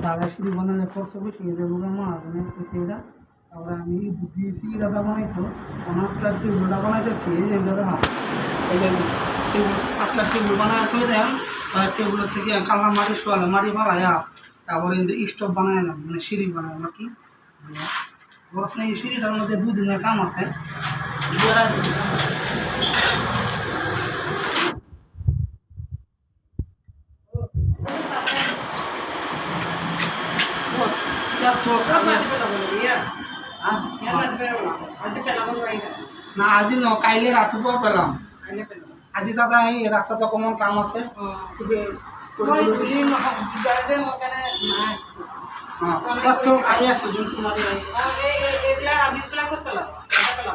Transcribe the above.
দাদা সিঁড়ি বানালে খরচা বেশি হয়ে যাবো মহাজনে কইছে এটা। তারপরে আমি দিয়েছি দাদা বানাইতো আজকাল টেবিলটা বানাইতেছি এই যে দাদা এই যে টেবিল আজকাল টেবিল বানায় হয়ে যায় টেবিলের থেকে কালা মাটি শোয়ালে মাটি ফালাইয়া তারপরে স্টোভ বানাইলাম মানে সিঁড়ি বানাইলাম আর কি বরফ নেই সিঁড়িটার মধ্যে দুদিনের কাম আছে না আজি ন কাইলে রাতিপুৱা পেলাম আজি দাদা এই ৰাস্তাত অকণমান কাম আছে আহি আছো যোনটো মাৰি আহি